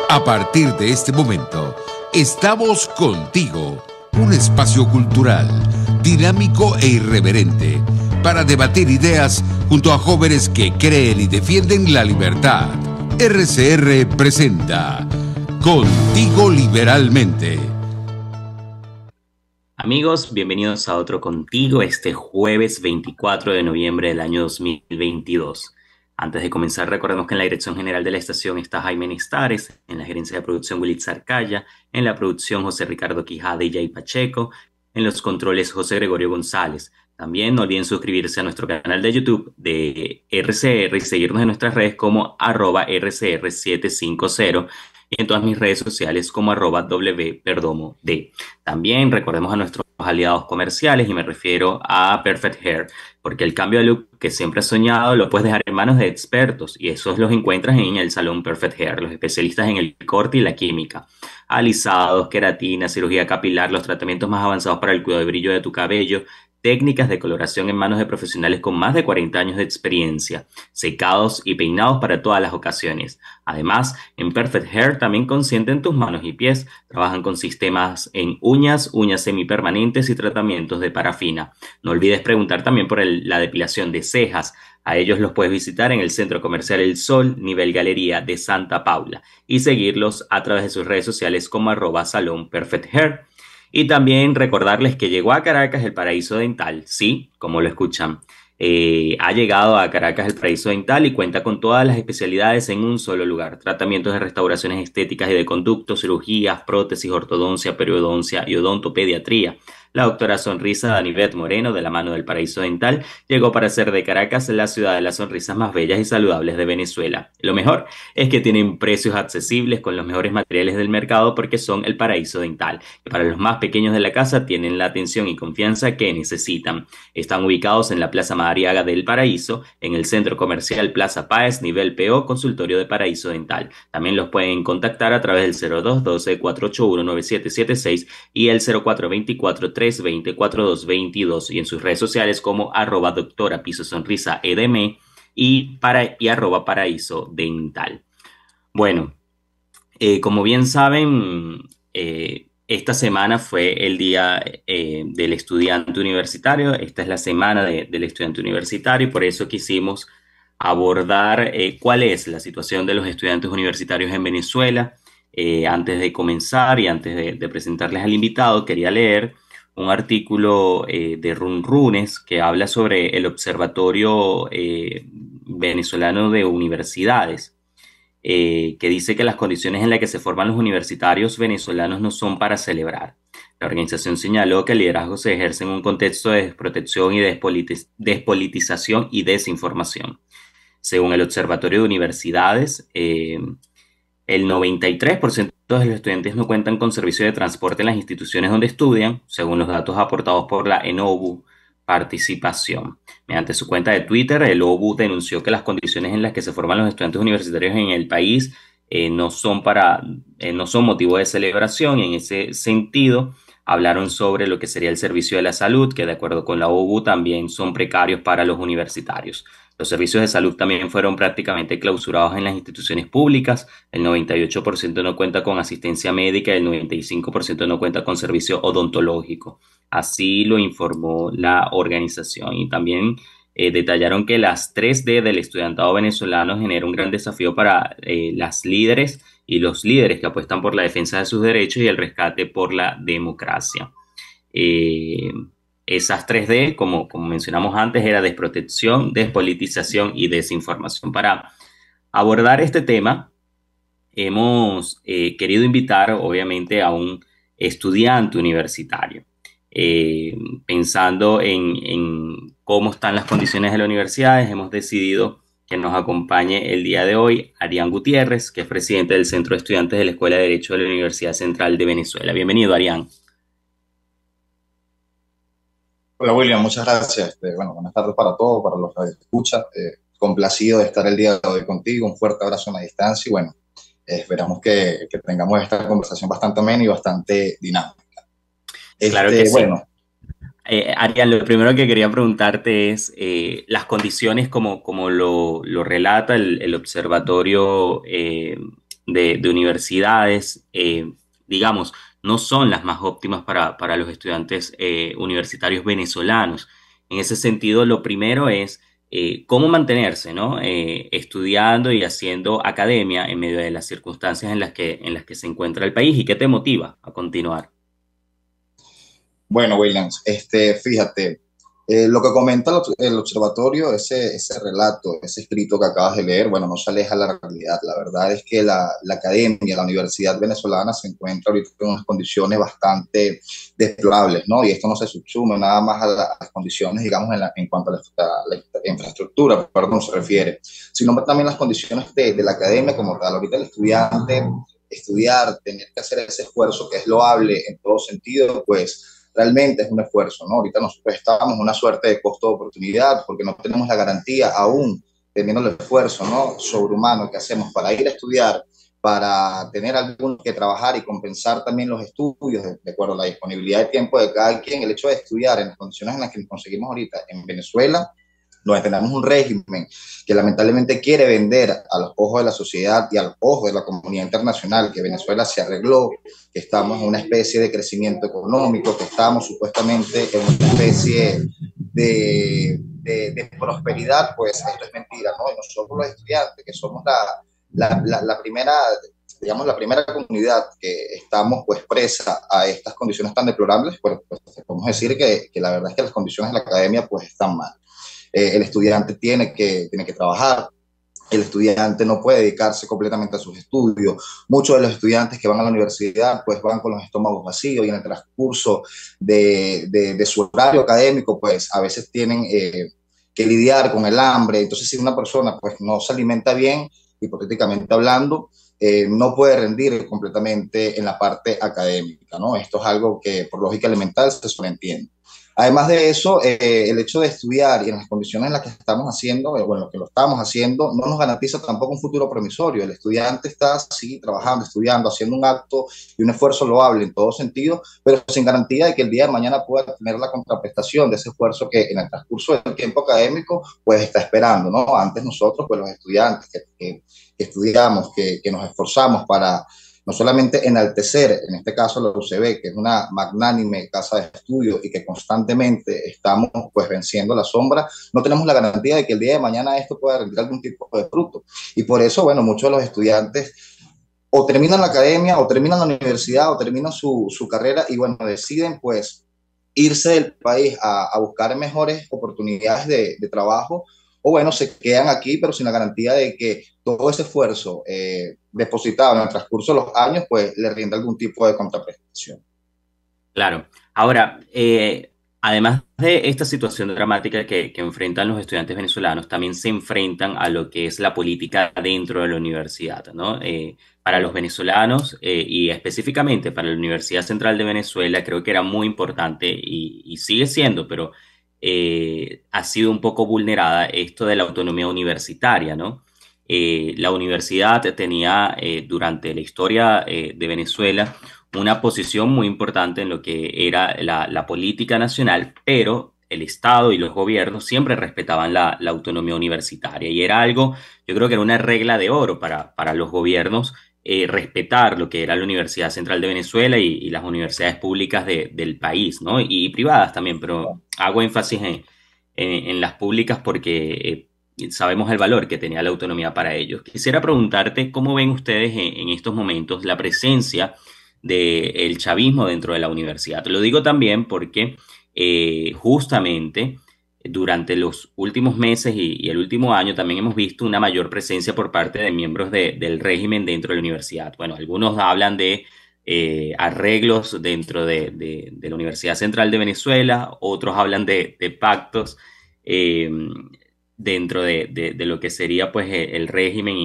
A partir de este momento, estamos contigo, un espacio cultural, dinámico e irreverente, para debatir ideas junto a jóvenes que creen y defienden la libertad. RCR presenta Contigo Liberalmente. Amigos, bienvenidos a otro Contigo este jueves 24 de noviembre del año 2022. Antes de comenzar, recordemos que en la dirección general de la estación está Jaime Nestares, en la gerencia de producción Wilitz Arcaya, en la producción José Ricardo Quijada y Jay Pacheco, en los controles José Gregorio González. También no olviden suscribirse a nuestro canal de YouTube de RCR y seguirnos en nuestras redes como @RCR750 y en todas mis redes sociales como @wperdomod. También recordemos a nuestros aliados comerciales y me refiero a Perfect Hair, porque el cambio de look que siempre has soñado lo puedes dejar en manos de expertos y esos los encuentras en el Salón Perfect Hair, los especialistas en el corte y la química. Alisados, queratina, cirugía capilar, los tratamientos más avanzados para el cuidado de brillo de tu cabello, técnicas de coloración en manos de profesionales con más de 40 años de experiencia, secados y peinados para todas las ocasiones. Además, en Perfect Hair también consienten tus manos y pies. Trabajan con sistemas en uñas semipermanentes y tratamientos de parafina. No olvides preguntar también por la depilación de cejas. A ellos los puedes visitar en el Centro Comercial El Sol, nivel Galería de Santa Paula, y seguirlos a través de sus redes sociales como @Salón Perfect Hair. Y también recordarles que llegó a Caracas el Paraíso Dental, sí, como lo escuchan. Ha llegado a Caracas el Paraíso Dental y cuenta con todas las especialidades en un solo lugar. Tratamientos de restauraciones estéticas y de conductos, cirugías, prótesis, ortodoncia, periodoncia y odontopediatría. La doctora Sonrisa Danivet Moreno, de la mano del Paraíso Dental, llegó para hacer de Caracas la ciudad de las sonrisas más bellas y saludables de Venezuela. Lo mejor es que tienen precios accesibles con los mejores materiales del mercado porque son el Paraíso Dental. Y para los más pequeños de la casa tienen la atención y confianza que necesitan. Están ubicados en la Plaza Madariaga del Paraíso, en el Centro Comercial Plaza Páez, nivel PO, consultorio de Paraíso Dental. También los pueden contactar a través del 0212-481-9776 y el 0424-320-4222 y en sus redes sociales como @doctora piso sonrisa edm y @paraíso dental. Bueno, como bien saben, esta semana fue el día del estudiante universitario. Esta es la semana del estudiante universitario y por eso quisimos abordar cuál es la situación de los estudiantes universitarios en Venezuela. Antes de comenzar y antes de presentarles al invitado, quería leer un artículo de Runrunes que habla sobre el Observatorio Venezolano de Universidades, que dice que las condiciones en las que se forman los universitarios venezolanos no son para celebrar. La organización señaló que el liderazgo se ejerce en un contexto de desprotección y despolitización y desinformación. Según el Observatorio de Universidades, el 93% de los estudiantes no cuentan con servicio de transporte en las instituciones donde estudian, según los datos aportados por la ENOVU Participación. Mediante su cuenta de Twitter, el OBU denunció que las condiciones en las que se forman los estudiantes universitarios en el país no son motivo de celebración, y en ese sentido hablaron sobre lo que sería el servicio de la salud, que de acuerdo con la OBU también son precarios para los universitarios. Los servicios de salud también fueron prácticamente clausurados en las instituciones públicas. El 98% no cuenta con asistencia médica y el 95% no cuenta con servicio odontológico. Así lo informó la organización. Y también detallaron que las 3D del estudiantado venezolano genera un gran desafío para las líderes y los líderes que apuestan por la defensa de sus derechos y el rescate por la democracia. Esas 3D, como mencionamos antes, era desprotección, despolitización y desinformación. Para abordar este tema, hemos querido invitar, obviamente, a un estudiante universitario. Pensando en cómo están las condiciones de las universidades, hemos decidido que nos acompañe el día de hoy Arián Gutiérrez, que es presidente del Centro de Estudiantes de la Escuela de Derecho de la Universidad Central de Venezuela. Bienvenido, Arián. Hola William, muchas gracias. Bueno, buenas tardes para todos, para los que escuchan. Complacido de estar el día de hoy contigo. Un fuerte abrazo a la distancia y bueno, esperamos que tengamos esta conversación bastante amena y bastante dinámica. Claro que sí. Bueno, Arián, lo primero que quería preguntarte es las condiciones como lo relata el Observatorio de universidades, digamos, no son las más óptimas para los estudiantes universitarios venezolanos. En ese sentido, lo primero es cómo mantenerse, ¿no? Estudiando y haciendo academia en medio de las circunstancias en las que se encuentra el país y qué te motiva a continuar. Bueno, Williams, fíjate, lo que comenta el observatorio, ese relato, ese escrito que acabas de leer, bueno, no se aleja de la realidad. La verdad es que la academia, la universidad venezolana se encuentra ahorita en unas condiciones bastante deplorables, ¿no? Y esto no se subsume nada más a las condiciones, digamos, en cuanto a la infraestructura, perdón, se refiere, sino también las condiciones de la academia como tal. Ahorita el estudiante, estudiar, tener que hacer ese esfuerzo que es loable en todo sentido, pues realmente es un esfuerzo, ¿no? Ahorita nosotros estamos en una suerte de costo de oportunidad porque no tenemos la garantía aún, teniendo el esfuerzo, ¿no? Sobrehumano que hacemos para ir a estudiar, para tener algún que trabajar y compensar también los estudios, de acuerdo a la disponibilidad de tiempo de cada quien. El hecho de estudiar en las condiciones en las que nos conseguimos ahorita en Venezuela, donde tenemos un régimen que lamentablemente quiere vender a los ojos de la sociedad y a los ojos de la comunidad internacional que Venezuela se arregló, que estamos en una especie de crecimiento económico, que estamos supuestamente en una especie de prosperidad, pues esto es mentira, ¿no? Y nosotros los estudiantes, que somos la primera, digamos, la primera comunidad que estamos pues presa a estas condiciones tan deplorables, pues podemos decir que la verdad es que las condiciones de la academia pues están mal. El estudiante tiene que trabajar, el estudiante no puede dedicarse completamente a sus estudios. Muchos de los estudiantes que van a la universidad pues van con los estómagos vacíos y en el transcurso de su horario académico pues a veces tienen que lidiar con el hambre. Entonces si una persona pues no se alimenta bien, hipotéticamente hablando, no puede rendir completamente en la parte académica, ¿no? Esto es algo que por lógica elemental se sobreentiende. Además de eso, el hecho de estudiar y en las condiciones en las que estamos haciendo, bueno, que lo estamos haciendo, no nos garantiza tampoco un futuro promisorio. El estudiante está, sí, trabajando, estudiando, haciendo un acto y un esfuerzo loable en todo sentido, pero sin garantía de que el día de mañana pueda tener la contraprestación de ese esfuerzo que en el transcurso del tiempo académico, pues está esperando, ¿no? Antes nosotros, pues los estudiantes que estudiamos, que nos esforzamos para no solamente enaltecer, en este caso la UCB, que es una magnánime casa de estudio y que constantemente estamos pues venciendo la sombra, no tenemos la garantía de que el día de mañana esto pueda rendir algún tipo de fruto. Y por eso, bueno, muchos de los estudiantes o terminan la academia, o terminan la universidad, o terminan su carrera y bueno, deciden pues irse del país a buscar mejores oportunidades de trabajo, o bueno, se quedan aquí, pero sin la garantía de que todo ese esfuerzo depositado en el transcurso de los años, pues le rinde algún tipo de contraprestación. Claro. Ahora, además de esta situación dramática que enfrentan los estudiantes venezolanos, también se enfrentan a lo que es la política dentro de la universidad, ¿no? Para los venezolanos y específicamente para la Universidad Central de Venezuela, creo que era muy importante y sigue siendo, pero ha sido un poco vulnerada esto de la autonomía universitaria, ¿no? La universidad tenía durante la historia de Venezuela una posición muy importante en lo que era la política nacional, pero el Estado y los gobiernos siempre respetaban la autonomía universitaria y era algo, yo creo que era una regla de oro para los gobiernos respetar lo que era la Universidad Central de Venezuela y las universidades públicas del país, ¿no? Y privadas también, pero hago énfasis en las públicas porque sabemos el valor que tenía la autonomía para ellos. Quisiera preguntarte cómo ven ustedes en estos momentos la presencia del chavismo dentro de la universidad. Lo digo también porque justamente durante los últimos meses y el último año también hemos visto una mayor presencia por parte de miembros del régimen dentro de la universidad. Bueno, algunos hablan de arreglos dentro de la Universidad Central de Venezuela, otros hablan de pactos eh, dentro de lo que sería pues el régimen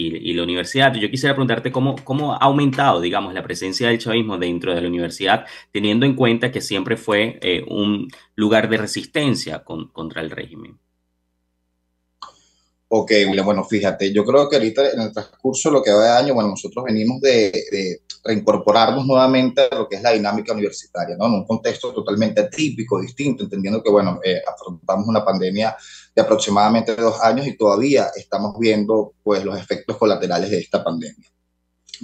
y la universidad. Yo quisiera preguntarte cómo ha aumentado, digamos, la presencia del chavismo dentro de la universidad, teniendo en cuenta que siempre fue un lugar de resistencia contra el régimen. Ok, William, bueno, fíjate, yo creo que ahorita en el transcurso de lo que va de año, bueno, nosotros venimos de reincorporarnos nuevamente a lo que es la dinámica universitaria, ¿no? En un contexto totalmente atípico, distinto, entendiendo que, bueno, afrontamos una pandemia de aproximadamente 2 años y todavía estamos viendo, pues, los efectos colaterales de esta pandemia.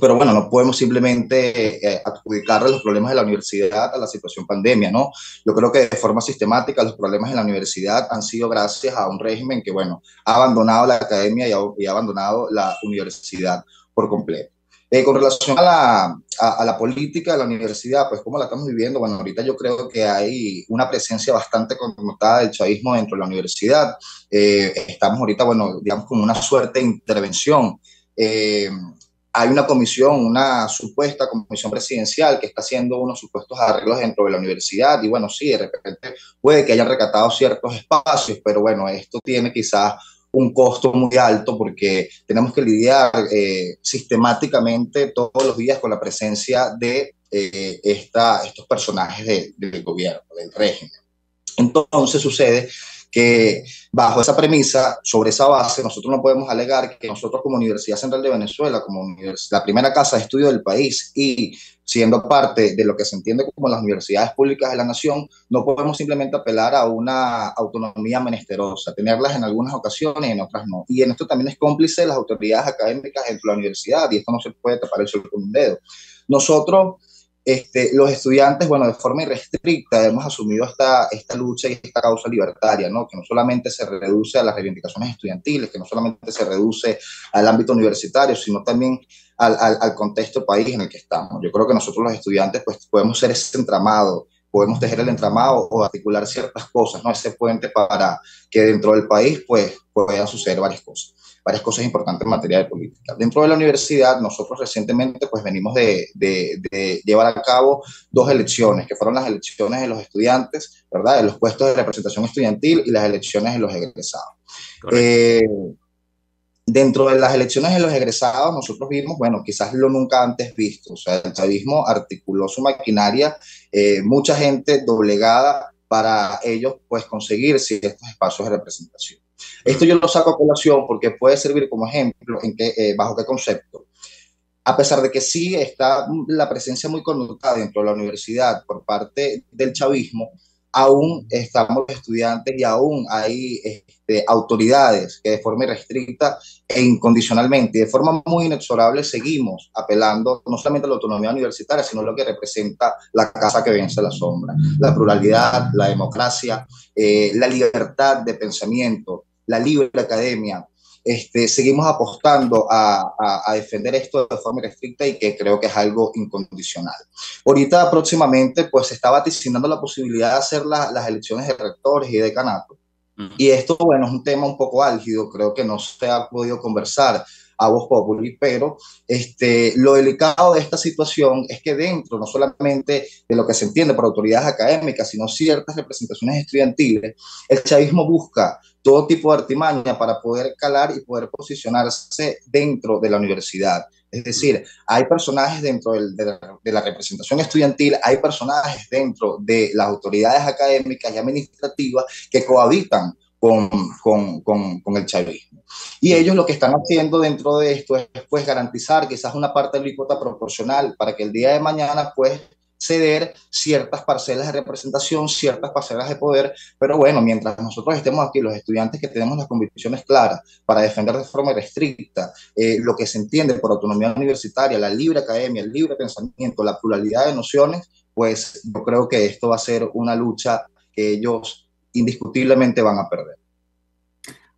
Pero bueno, no podemos simplemente adjudicarle los problemas de la universidad a la situación pandemia, ¿no? Yo creo que de forma sistemática los problemas en la universidad han sido gracias a un régimen que, bueno, ha abandonado la academia y ha abandonado la universidad por completo. Con relación a la política de la universidad, pues cómo la estamos viviendo, bueno, ahorita yo creo que hay una presencia bastante connotada del chavismo dentro de la universidad. Estamos ahorita, bueno, digamos, con una suerte de intervención. Eh, Hay una comisión, una supuesta comisión presidencial que está haciendo unos supuestos arreglos dentro de la universidad y bueno, sí, de repente puede que hayan recatado ciertos espacios, pero bueno, esto tiene quizás un costo muy alto porque tenemos que lidiar sistemáticamente todos los días con la presencia de estos personajes del gobierno, del régimen. Entonces sucede que bajo esa premisa, sobre esa base, nosotros no podemos alegar que nosotros como Universidad Central de Venezuela, como la primera casa de estudio del país y siendo parte de lo que se entiende como las universidades públicas de la nación, no podemos simplemente apelar a una autonomía menesterosa, tenerlas en algunas ocasiones y en otras no. Y en esto también es cómplice las autoridades académicas dentro de la universidad y esto no se puede tapar el sol con un dedo. Nosotros los estudiantes, bueno, de forma irrestricta hemos asumido esta lucha y esta causa libertaria, ¿no? Que no solamente se reduce a las reivindicaciones estudiantiles, que no solamente se reduce al ámbito universitario, sino también al contexto país en el que estamos. Yo creo que nosotros los estudiantes pues podemos ser ese entramado, podemos tejer el entramado o articular ciertas cosas, ¿no? Ese puente para que dentro del país pues puedan suceder varias cosas importantes en materia de política. Dentro de la universidad, nosotros recientemente pues venimos de llevar a cabo dos elecciones, que fueron las elecciones de los estudiantes, ¿verdad? De los puestos de representación estudiantil y las elecciones de los egresados. Dentro de las elecciones de los egresados, nosotros vimos, bueno, quizás lo nunca antes visto, o sea, el chavismo articuló su maquinaria, mucha gente doblegada para ellos, pues, conseguir ciertos espacios de representación. Esto yo lo saco a colación porque puede servir como ejemplo en bajo qué concepto. A pesar de que sí está la presencia muy connotada dentro de la universidad por parte del chavismo, aún estamos estudiantes y aún hay autoridades que de forma irrestricta e incondicionalmente y de forma muy inexorable seguimos apelando no solamente a la autonomía universitaria, sino a lo que representa la casa que vence la sombra, la pluralidad, la democracia, la libertad de pensamiento, la libre academia. Seguimos apostando a defender esto de forma irrestricta y que creo que es algo incondicional. Ahorita próximamente pues se está vaticinando la posibilidad de hacer las elecciones de rectores y decanatos. Y esto, bueno, es un tema un poco álgido, creo que no se ha podido conversar a voz populi, pero lo delicado de esta situación es que dentro, no solamente de lo que se entiende por autoridades académicas, sino ciertas representaciones estudiantiles, el chavismo busca todo tipo de artimaña para poder calar y poder posicionarse dentro de la universidad. Es decir, hay personajes dentro de la representación estudiantil, hay personajes dentro de las autoridades académicas y administrativas que cohabitan con el chavismo. Y ellos lo que están haciendo dentro de esto es pues garantizar quizás una parte de la cuota proporcional para que el día de mañana pues ceder ciertas parcelas de representación, ciertas parcelas de poder, pero bueno, mientras nosotros estemos aquí, los estudiantes que tenemos las convicciones claras para defender de forma restricta lo que se entiende por autonomía universitaria, la libre academia, el libre pensamiento, la pluralidad de nociones, pues yo creo que esto va a ser una lucha que ellos indiscutiblemente van a perder.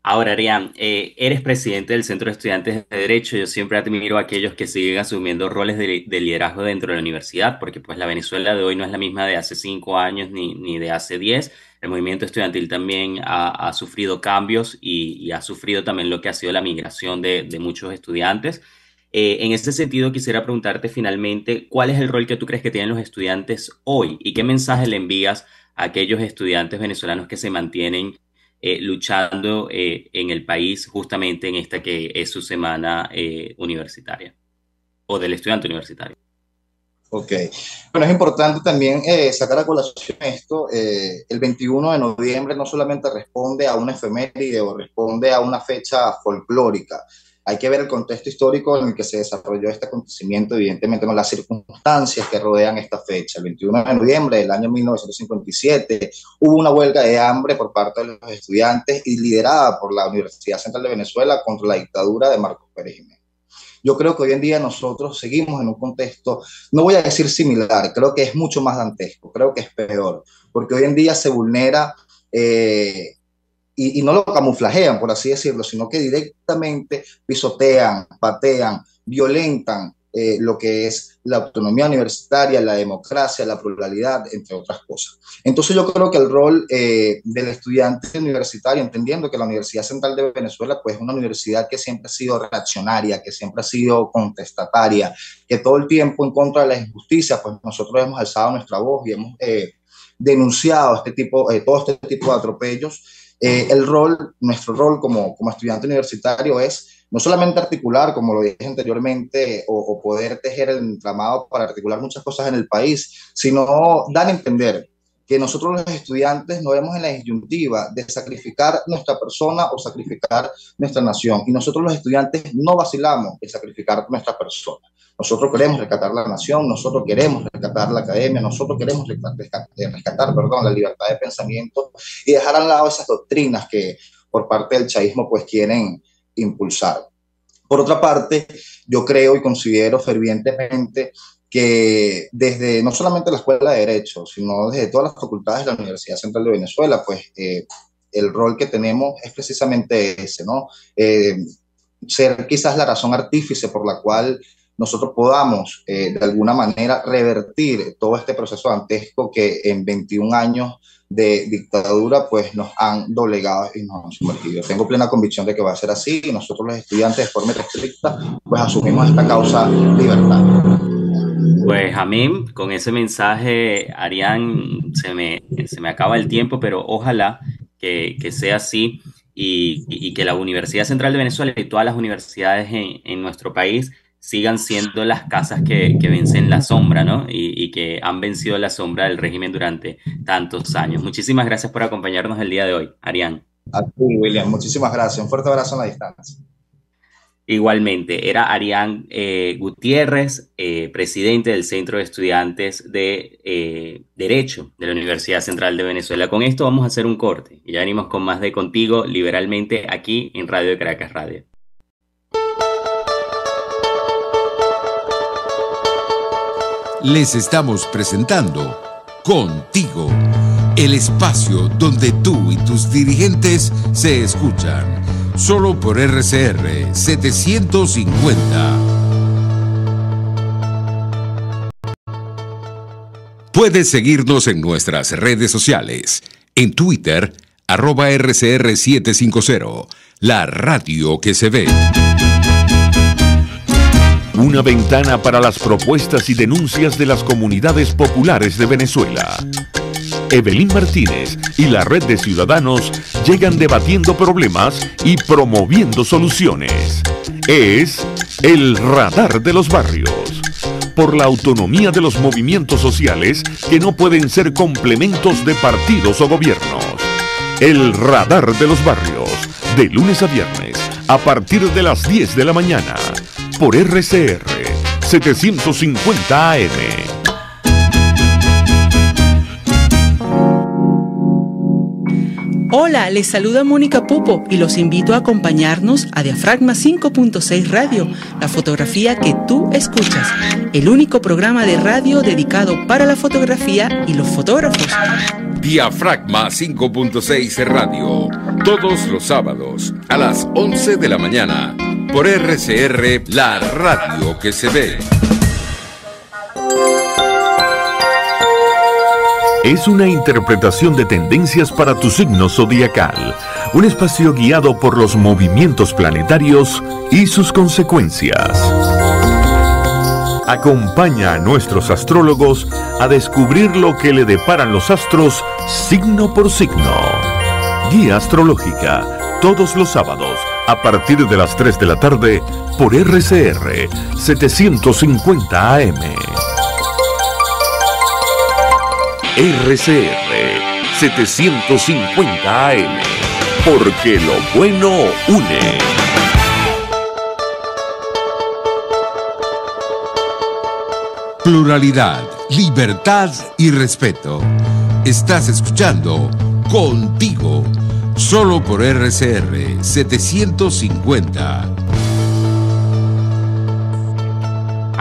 Ahora, Arián, eres presidente del Centro de Estudiantes de Derecho. Yo siempre admiro a aquellos que siguen asumiendo roles de liderazgo dentro de la universidad, porque pues la Venezuela de hoy no es la misma de hace 5 años ni de hace 10. El movimiento estudiantil también ha sufrido cambios y ha sufrido también lo que ha sido la migración de muchos estudiantes. En ese sentido, quisiera preguntarte finalmente, ¿cuál es el rol que tú crees que tienen los estudiantes hoy y qué mensaje le envías a aquellos estudiantes venezolanos que se mantienen luchando en el país justamente en esta que es su semana universitaria o del estudiante universitario? Ok. Bueno, es importante también sacar a colación esto. El 21 de noviembre no solamente responde a una efeméride o responde a una fecha folclórica. Hay que ver el contexto histórico en el que se desarrolló este acontecimiento, evidentemente, con las circunstancias que rodean esta fecha. El 21 de noviembre del año 1957 hubo una huelga de hambre por parte de los estudiantes y liderada por la Universidad Central de Venezuela contra la dictadura de Marcos Pérez Jiménez. yo creo que hoy en día nosotros seguimos en un contexto, no voy a decir similar, creo que es mucho más dantesco, creo que es peor, porque hoy en día se vulnera y no lo camuflajean, por así decirlo, sino que directamente pisotean, patean, violentan lo que es la autonomía universitaria, la democracia, la pluralidad, entre otras cosas. Entonces yo creo que el rol del estudiante universitario, entendiendo que la Universidad Central de Venezuela pues es una universidad que siempre ha sido reaccionaria, que siempre ha sido contestataria, que todo el tiempo en contra de la injusticia, pues nosotros hemos alzado nuestra voz y hemos denunciado todo este tipo de atropellos. Nuestro rol como estudiante universitario es no solamente articular, como lo dije anteriormente, o poder tejer el entramado para articular muchas cosas en el país, sino dar a entender que nosotros los estudiantes nos vemos en la disyuntiva de sacrificar nuestra persona o sacrificar nuestra nación. Y nosotros los estudiantes no vacilamos en sacrificar nuestra persona. Nosotros queremos rescatar la nación, nosotros queremos rescatar la academia, nosotros queremos rescatar la libertad de pensamiento y dejar al lado esas doctrinas que por parte del chavismo pues quieren impulsar. Por otra parte, yo creo y considero fervientemente que desde no solamente la Escuela de Derecho, sino desde todas las facultades de la Universidad Central de Venezuela, pues el rol que tenemos es precisamente ese, ¿no? Ser quizás la razón artífice por la cual nosotros podamos de alguna manera revertir todo este proceso dantesco que en 21 años de dictadura pues nos han doblegado y nos han sumergido. Tengo plena convicción de que va a ser así y nosotros los estudiantes de forma estricta pues asumimos esta causa libertad. Pues amén, con ese mensaje, Arián, se me acaba el tiempo, pero ojalá que sea así y que la Universidad Central de Venezuela y todas las universidades en nuestro país sigan siendo las casas que vencen la sombra, ¿no? Y que han vencido la sombra del régimen durante tantos años. Muchísimas gracias por acompañarnos el día de hoy, Arián. A ti, William, muchísimas gracias. Un fuerte abrazo a la distancia. Igualmente, era Arián Gutiérrez, presidente del Centro de Estudiantes de Derecho de la Universidad Central de Venezuela. Con esto vamos a hacer un corte y ya venimos con más de Contigo Liberalmente aquí en Radio de Caracas Radio. Les estamos presentando Contigo, el espacio donde tú y tus dirigentes se escuchan. Solo por RCR 750. Puedes seguirnos en nuestras redes sociales. En Twitter, @RCR750, la radio que se ve. Una ventana para las propuestas y denuncias de las comunidades populares de Venezuela. Evelyn Martínez y la Red de Ciudadanos llegan debatiendo problemas y promoviendo soluciones. Es el Radar de los Barrios. Por la autonomía de los movimientos sociales que no pueden ser complementos de partidos o gobiernos. El Radar de los Barrios, de lunes a viernes, a partir de las 10 de la mañana, por RCR 750 AM. Hola, les saluda Mónica Pupo y los invito a acompañarnos a Diafragma 5.6 Radio, la fotografía que tú escuchas, el único programa de radio dedicado para la fotografía y los fotógrafos. Diafragma 5.6 Radio, todos los sábados a las 11 de la mañana, por RCR, la radio que se ve. Es una interpretación de tendencias para tu signo zodiacal, un espacio guiado por los movimientos planetarios y sus consecuencias. Acompaña a nuestros astrólogos a descubrir lo que le deparan los astros signo por signo. Guía astrológica, todos los sábados, a partir de las 3 de la tarde, por RCR 750 AM. RCR 750 AM, porque lo bueno une. Pluralidad, libertad y respeto. Estás escuchando Contigo, solo por RCR 750.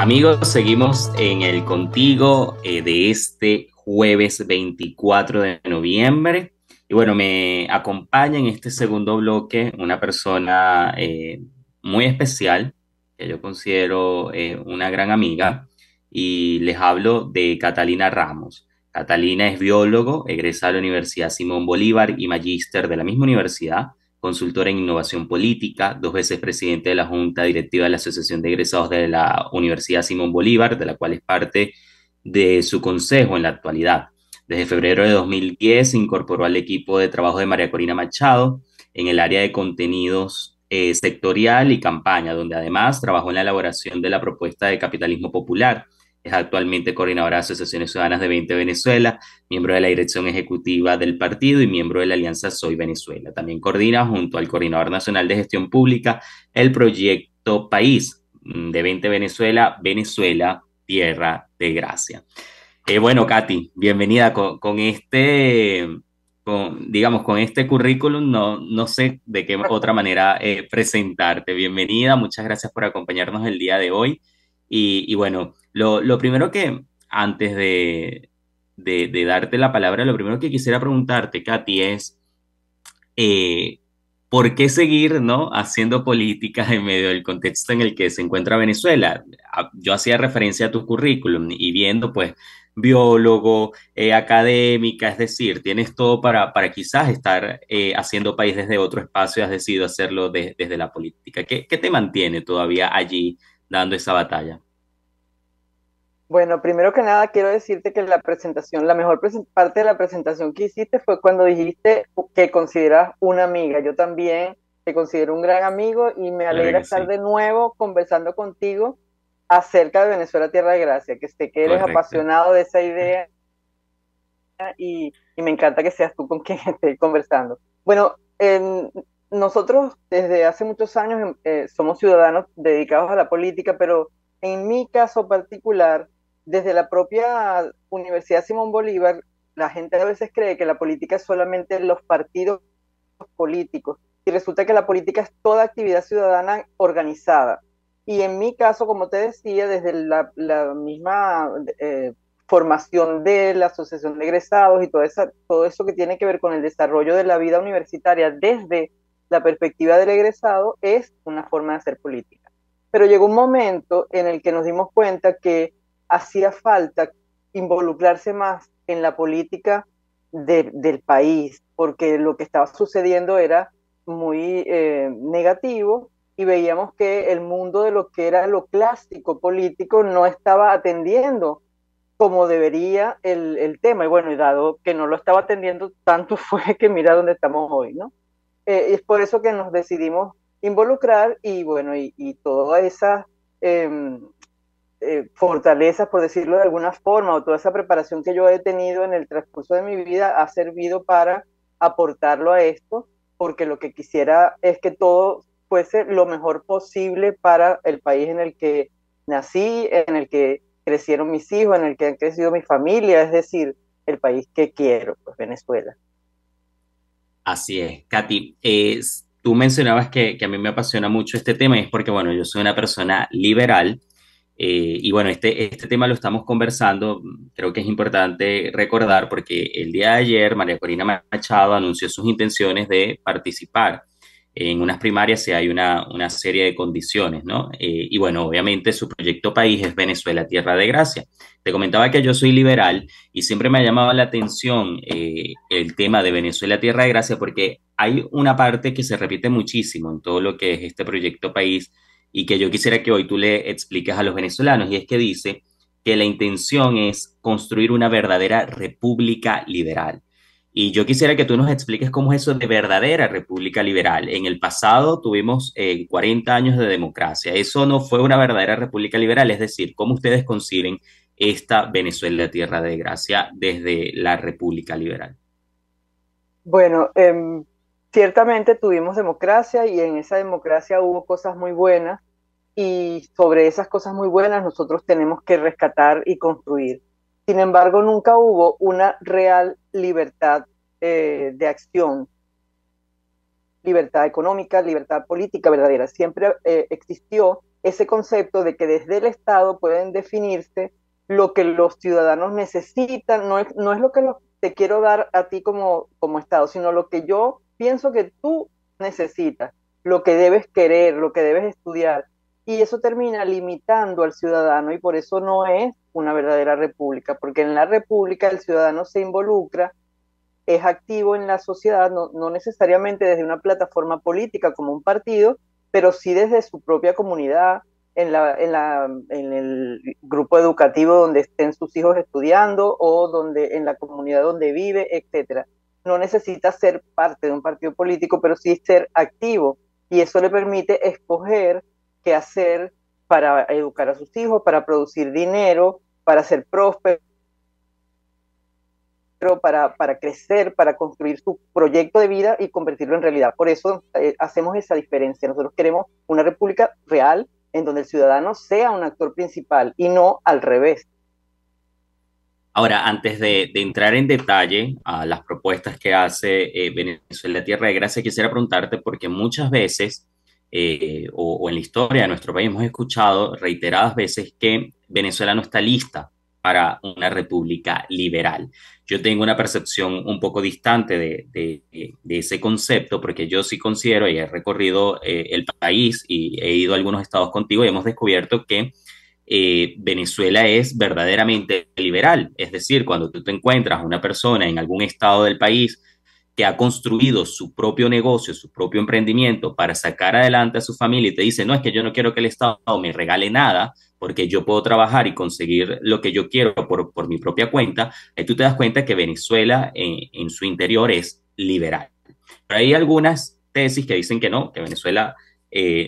Amigos, seguimos en el Contigo de este jueves 24 de noviembre. Y bueno, me acompaña en este segundo bloque una persona muy especial, que yo considero una gran amiga, y les hablo de Catalina Ramos. Catalina es biólogo, egresa de la Universidad Simón Bolívar y magíster de la misma universidad, consultora en innovación política, 2 veces presidente de la Junta Directiva de la Asociación de Egresados de la Universidad Simón Bolívar, de la cual es parte de su consejo en la actualidad. Desde febrero de 2010 se incorporó al equipo de trabajo de María Corina Machado en el área de contenidos sectorial y campaña, donde además trabajó en la elaboración de la propuesta de capitalismo popular. Es actualmente coordinadora de Asociaciones Ciudadanas de 20 Venezuela, miembro de la dirección ejecutiva del partido y miembro de la Alianza Soy Venezuela. También coordina junto al Coordinador Nacional de Gestión Pública el proyecto País de 20 Venezuela, Venezuela, Tierra de Gracia. Bueno, Katy, bienvenida con este, digamos, con este currículum. No sé de qué otra manera presentarte. Bienvenida, muchas gracias por acompañarnos el día de hoy. Y bueno, lo primero que, antes de darte la palabra, lo primero que quisiera preguntarte, Katy, es eh, ¿por qué seguir, ¿no?, haciendo políticas en medio del contexto en el que se encuentra Venezuela? Yo hacía referencia a tu currículum y viendo, pues, biólogo, académica, es decir, tienes todo para quizás estar haciendo país desde otro espacio, has decidido hacerlo desde la política. ¿Qué te mantiene todavía allí dando esa batalla? Bueno, primero que nada quiero decirte que la presentación, la mejor parte de la presentación que hiciste fue cuando dijiste que consideras una amiga. Yo también te considero un gran amigo y me Claro alegra que estar sí, de nuevo conversando contigo acerca de Venezuela Tierra de Gracia, que sé que eres correcto. apasionado de esa idea y me encanta que seas tú con quien esté conversando. Bueno, nosotros desde hace muchos años somos ciudadanos dedicados a la política, pero en mi caso particular, desde la propia Universidad Simón Bolívar, la gente a veces cree que la política es solamente los partidos políticos y resulta que la política es toda actividad ciudadana organizada. Y en mi caso, como te decía, desde la misma formación de la asociación de egresados y todo eso que tiene que ver con el desarrollo de la vida universitaria desde la perspectiva del egresado es una forma de hacer política. Pero llegó un momento en el que nos dimos cuenta que hacía falta involucrarse más en la política del país, porque lo que estaba sucediendo era muy negativo y veíamos que el mundo de lo que era lo clásico político no estaba atendiendo como debería el tema. Y bueno, y dado que no lo estaba atendiendo, tanto fue que mira dónde estamos hoy, ¿no? Es por eso que nos decidimos involucrar y bueno, y toda esa fortalezas, por decirlo de alguna forma, o toda esa preparación que yo he tenido en el transcurso de mi vida ha servido para aportarlo a esto, porque lo que quisiera es que todo fuese lo mejor posible para el país en el que nací, en el que crecieron mis hijos, en el que ha crecido mi familia, es decir, el país que quiero, pues Venezuela. Así es, Katy. Tú mencionabas que a mí me apasiona mucho este tema y es porque, bueno, yo soy una persona liberal y bueno, este tema lo estamos conversando, creo que es importante recordar porque el día de ayer María Corina Machado anunció sus intenciones de participar en unas primarias si hay una serie de condiciones, ¿no? Y bueno, obviamente su proyecto país es Venezuela, Tierra de Gracia. Te comentaba que yo soy liberal y siempre me ha llamado la atención el tema de Venezuela, Tierra de Gracia, porque hay una parte que se repite muchísimo en todo lo que es este proyecto país y que yo quisiera que hoy tú le expliques a los venezolanos, y es que dice que la intención es construir una verdadera república liberal. Y yo quisiera que tú nos expliques cómo es eso de verdadera república liberal. En el pasado tuvimos 40 años de democracia. Eso no fue una verdadera república liberal. Es decir, cómo ustedes conciben esta Venezuela Tierra de Gracia desde la república liberal. Bueno, ciertamente tuvimos democracia y en esa democracia hubo cosas muy buenas y sobre esas cosas muy buenas nosotros tenemos que rescatar y construir. Sin embargo, nunca hubo una real libertad de acción, libertad económica, libertad política verdadera. Siempre existió ese concepto de que desde el Estado pueden definirse lo que los ciudadanos necesitan, no es lo que te quiero dar a ti como Estado, sino lo que yo pienso que tú necesitas, lo que debes querer, lo que debes estudiar. Y eso termina limitando al ciudadano y por eso no es una verdadera república, porque en la república el ciudadano se involucra, es activo en la sociedad, no necesariamente desde una plataforma política como un partido, pero sí desde su propia comunidad, en el grupo educativo donde estén sus hijos estudiando o donde, en la comunidad donde vive, etcétera. No necesita ser parte de un partido político, pero sí ser activo y eso le permite escoger qué hacer para educar a sus hijos, para producir dinero, para ser próspero, para crecer, para construir su proyecto de vida y convertirlo en realidad. Por eso hacemos esa diferencia. Nosotros queremos una república real en donde el ciudadano sea un actor principal y no al revés. Ahora, antes de entrar en detalle a las propuestas que hace Venezuela Tierra de Gracia, quisiera preguntarte, porque muchas veces, o en la historia de nuestro país, hemos escuchado reiteradas veces que Venezuela no está lista para una república liberal. Yo tengo una percepción un poco distante de ese concepto, porque yo sí considero, y he recorrido el país y he ido a algunos estados contigo y hemos descubierto que Venezuela es verdaderamente liberal. Es decir, cuando tú te encuentras una persona en algún estado del país que ha construido su propio negocio, su propio emprendimiento para sacar adelante a su familia y te dice, no, es que yo no quiero que el Estado me regale nada porque yo puedo trabajar y conseguir lo que yo quiero por mi propia cuenta, ahí tú te das cuenta que Venezuela en su interior es liberal. Pero hay algunas tesis que dicen que no, que Venezuela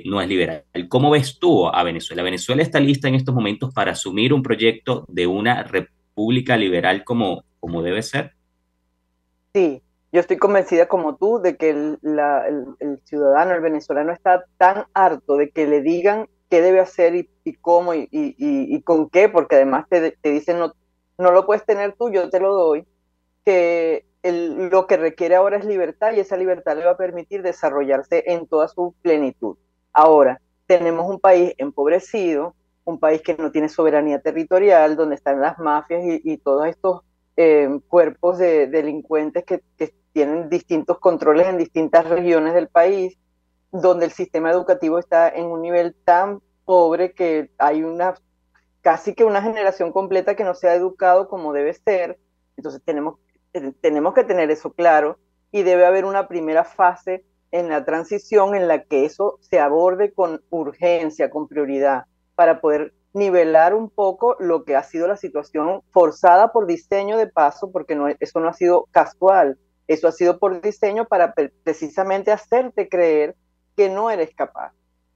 no es liberal. ¿Cómo ves tú a Venezuela? ¿Venezuela está lista en estos momentos para asumir un proyecto de una república liberal como debe ser? Sí, yo estoy convencida como tú de que el ciudadano, el venezolano está tan harto de que le digan qué debe hacer y cómo y con qué, porque además te dicen no lo puedes tener tú, yo te lo doy, que lo que requiere ahora es libertad y esa libertad le va a permitir desarrollarse en toda su plenitud. Ahora, tenemos un país empobrecido, un país que no tiene soberanía territorial, donde están las mafias y todos estos cuerpos de delincuentes que tienen distintos controles en distintas regiones del país, donde el sistema educativo está en un nivel tan pobre que hay casi que una generación completa que no se ha educado como debe ser. Entonces tenemos que tener eso claro y debe haber una primera fase en la transición en la que eso se aborde con urgencia, con prioridad, para poder nivelar un poco lo que ha sido la situación forzada por diseño de paso, porque eso no ha sido casual, eso ha sido por diseño para precisamente hacerte creer que no eres capaz.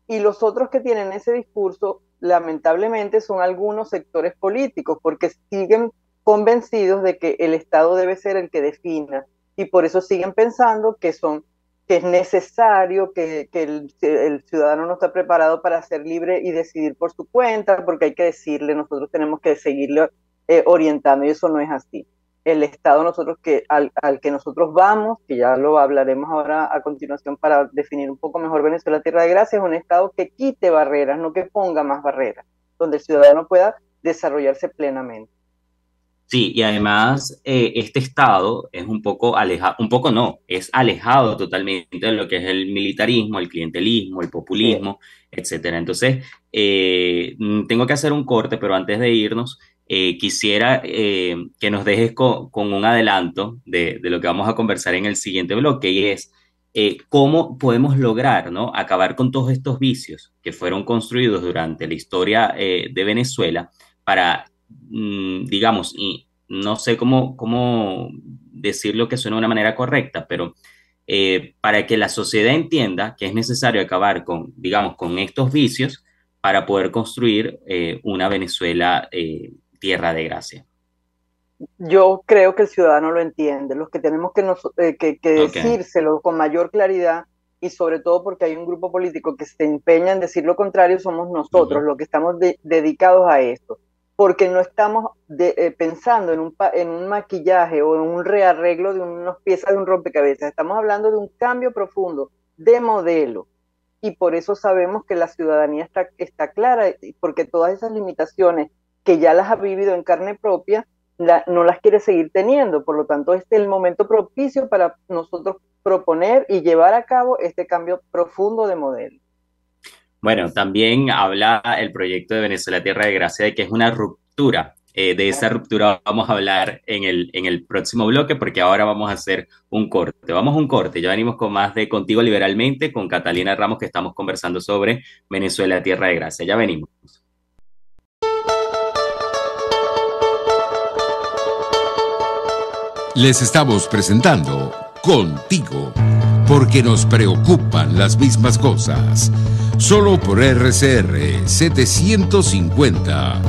Y los otros que tienen ese discurso, lamentablemente, son algunos sectores políticos, porque siguen convencidos de que el Estado debe ser el que defina, y por eso siguen pensando que es necesario, que el ciudadano no está preparado para ser libre y decidir por su cuenta, porque hay que decirle, nosotros tenemos que seguirle orientando, y eso no es así. El Estado al que nosotros vamos, que ya lo hablaremos ahora a continuación para definir un poco mejor Venezuela Tierra de Gracia, es un Estado que quite barreras, no que ponga más barreras, donde el ciudadano pueda desarrollarse plenamente. Sí, y además este estado es un poco alejado, un poco no, es alejado totalmente de lo que es el militarismo, el clientelismo, el Sí. populismo, etcétera. Entonces, tengo que hacer un corte, pero antes de irnos, quisiera que nos dejes con un adelanto de lo que vamos a conversar en el siguiente bloque, y es cómo podemos lograr, ¿no?, acabar con todos estos vicios que fueron construidos durante la historia de Venezuela para digamos, y no sé cómo decirlo que suene de una manera correcta, pero para que la sociedad entienda que es necesario acabar con, digamos, con estos vicios para poder construir una Venezuela tierra de gracia. Yo creo que el ciudadano lo entiende, los que tenemos que Ok. decírselo con mayor claridad y sobre todo porque hay un grupo político que se empeña en decir lo contrario, somos nosotros Ujú. los que estamos dedicados a esto, porque no estamos pensando en un maquillaje o en un rearreglo de unas piezas de un rompecabezas, estamos hablando de un cambio profundo de modelo, y por eso sabemos que la ciudadanía está clara, porque todas esas limitaciones que ya las ha vivido en carne propia, no las quiere seguir teniendo. Por lo tanto, este es el momento propicio para nosotros proponer y llevar a cabo este cambio profundo de modelo. Bueno, también habla el proyecto de Venezuela Tierra de Gracia de que es una ruptura. De esa ruptura vamos a hablar en el próximo bloque, porque ahora vamos a hacer un corte. Vamos a un corte. Ya venimos con más de Contigo Liberalmente con Catalina Ramos, que estamos conversando sobre Venezuela Tierra de Gracia. Ya venimos. Les estamos presentando Contigo, porque nos preocupan las mismas cosas. Solo por RCR 750.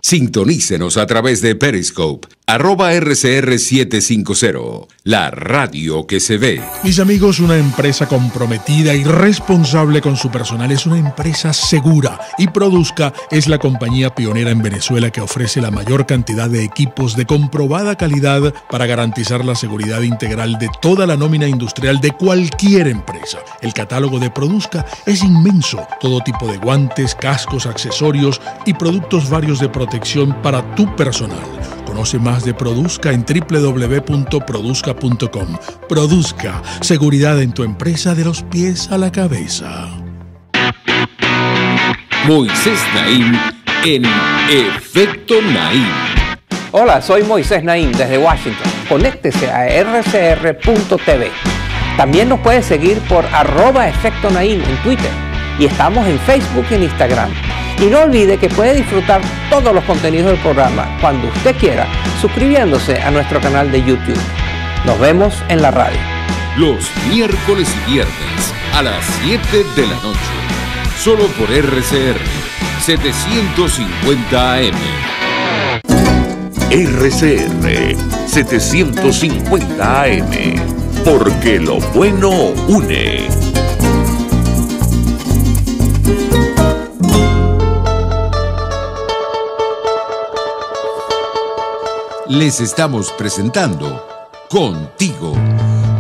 Sintonícenos a través de Periscope, @RCR750, la radio que se ve. Mis amigos, una empresa comprometida y responsable con su personal es una empresa segura, y Produzca es la compañía pionera en Venezuela que ofrece la mayor cantidad de equipos de comprobada calidad para garantizar la seguridad integral de toda la nómina industrial de cualquier empresa. El catálogo de Produzca es inmenso, todo tipo de guantes, cascos, accesorios y productos varios de protección para tu personal. Conoce más de Produzca en www.produzca.com. Produzca, seguridad en tu empresa de los pies a la cabeza. Moisés Naim en Efecto Naim. Hola, soy Moisés Naim desde Washington. Conéctese a rcr.tv. También nos puede seguir por @Efecto Naim en Twitter. Y estamos en Facebook y en Instagram. Y no olvide que puede disfrutar todos los contenidos del programa cuando usted quiera, suscribiéndose a nuestro canal de YouTube. Nos vemos en la radio. Los miércoles y viernes a las 7 de la noche. Solo por RCR 750 AM. RCR 750 AM. Porque lo bueno une. Les estamos presentando Contigo,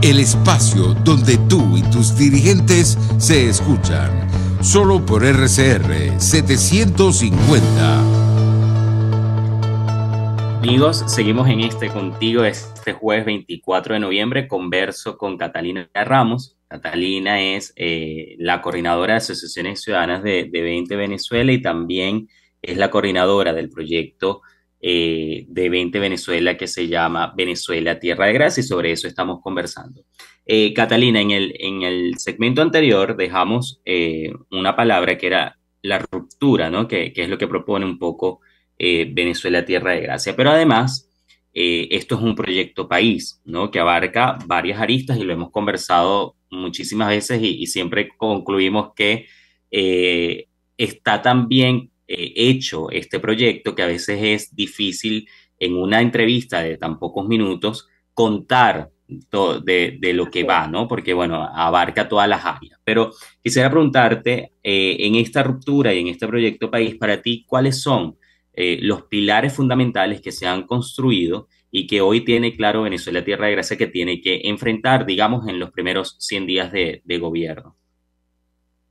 el espacio donde tú y tus dirigentes se escuchan. Solo por RCR 750. Amigos, seguimos en Contigo este jueves 24 de noviembre. Converso con Catalina Ramos. Catalina es la coordinadora de Asociaciones Ciudadanas de 20 Venezuela, y también es la coordinadora del proyecto de 20 Venezuela que se llama Venezuela Tierra de Gracia, y sobre eso estamos conversando. Catalina, en el segmento anterior dejamos una palabra que era la ruptura, ¿no? Que es lo que propone un poco Venezuela Tierra de Gracia, pero además esto es un proyecto país, ¿no? Que abarca varias aristas, y lo hemos conversado muchísimas veces, y siempre concluimos que está también hecho este proyecto, que a veces es difícil en una entrevista de tan pocos minutos contar de lo que va, ¿no? Porque, bueno, abarca todas las áreas. Pero quisiera preguntarte, en esta ruptura y en este proyecto país, para ti, ¿cuáles son los pilares fundamentales que se han construido y que hoy tiene claro Venezuela Tierra de Gracia que tiene que enfrentar, digamos, en los primeros 100 días de gobierno?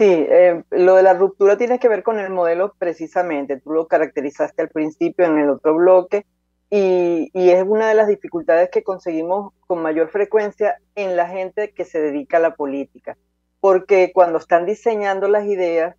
Sí, lo de la ruptura tiene que ver con el modelo precisamente. Tú lo caracterizaste al principio en el otro bloque, y es una de las dificultades que conseguimos con mayor frecuencia en la gente que se dedica a la política, porque cuando están diseñando las ideas,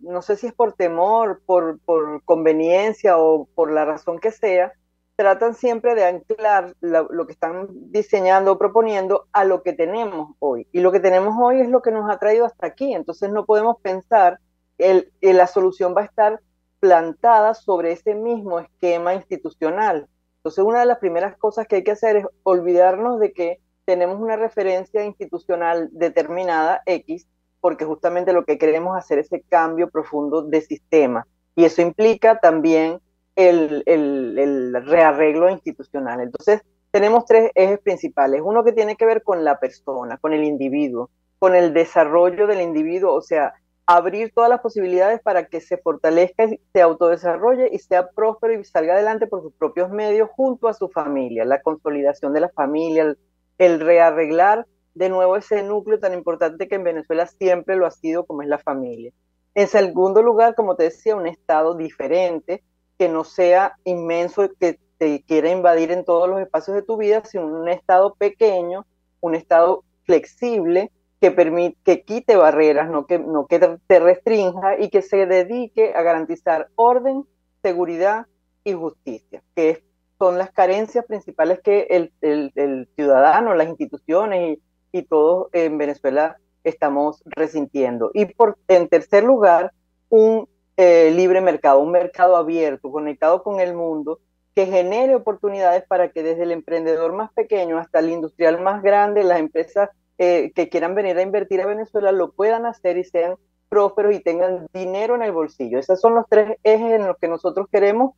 no sé si es por temor, por conveniencia o por la razón que sea, tratan siempre de anclar lo que están diseñando o proponiendo a lo que tenemos hoy. Y lo que tenemos hoy es lo que nos ha traído hasta aquí. Entonces no podemos pensar que la solución va a estar plantada sobre ese mismo esquema institucional. Entonces una de las primeras cosas que hay que hacer es olvidarnos de que tenemos una referencia institucional determinada, X, porque justamente lo que queremos hacer es ese cambio profundo de sistema. Y eso implica también el rearreglo institucional. Entonces, tenemos tres ejes principales. Uno que tiene que ver con la persona, con el individuo, con el desarrollo del individuo, o sea, abrir todas las posibilidades para que se fortalezca, se autodesarrolle y sea próspero y salga adelante por sus propios medios junto a su familia, la consolidación de la familia, el rearreglar de nuevo ese núcleo tan importante que en Venezuela siempre lo ha sido, como es la familia. En segundo lugar, como te decía, un Estado diferente, que no sea inmenso, que te quiera invadir en todos los espacios de tu vida, sino un Estado pequeño, un Estado flexible, que quite barreras, no que te restrinja y que se dedique a garantizar orden, seguridad y justicia, que son las carencias principales que el ciudadano, las instituciones y todos en Venezuela estamos resintiendo. Y en tercer lugar, un libre mercado, un mercado abierto, conectado con el mundo, que genere oportunidades para que desde el emprendedor más pequeño hasta el industrial más grande, las empresas que quieran venir a invertir a Venezuela lo puedan hacer y sean prósperos y tengan dinero en el bolsillo. Esos son los tres ejes en los que nosotros queremos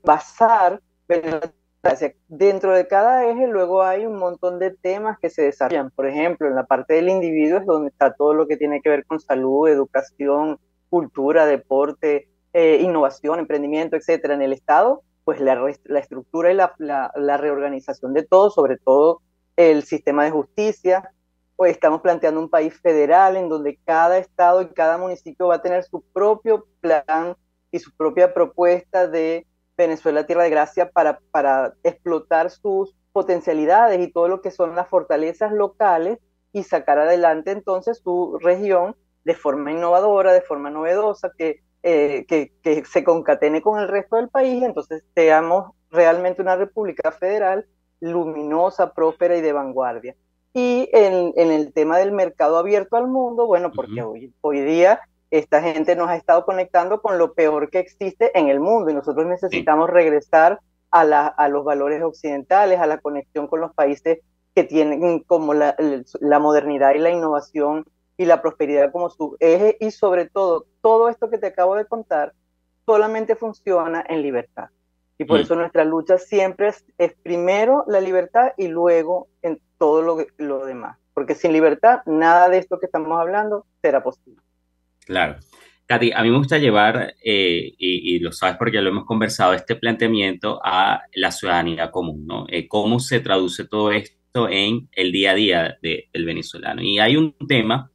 basar Venezuela. Dentro de cada eje luego hay un montón de temas que se desarrollan. Por ejemplo, en la parte del individuo es donde está todo lo que tiene que ver con salud, educación, cultura, deporte, innovación, emprendimiento, etcétera. En el Estado, pues la estructura y la reorganización de todo, sobre todo el sistema de justicia. Pues estamos planteando un país federal en donde cada estado y cada municipio va a tener su propio plan y su propia propuesta de Venezuela Tierra de Gracia para explotar sus potencialidades y todo lo que son las fortalezas locales y sacar adelante entonces su región de forma innovadora, de forma novedosa, que se concatene con el resto del país, entonces seamos realmente una república federal luminosa, próspera y de vanguardia. Y en el tema del mercado abierto al mundo, bueno, porque hoy día esta gente nos ha estado conectando con lo peor que existe en el mundo y nosotros necesitamos regresar a los valores occidentales, a la conexión con los países que tienen como la modernidad y la innovación y la prosperidad como su eje, y sobre todo esto que te acabo de contar solamente funciona en libertad. Y por eso nuestra lucha siempre es primero la libertad y luego en todo lo demás. Porque sin libertad, nada de esto que estamos hablando será posible. Claro. Katy, a mí me gusta llevar, y lo sabes porque lo hemos conversado, este planteamiento a la ciudadanía común, ¿no? Cómo se traduce todo esto en el día a día del venezolano. Y hay un tema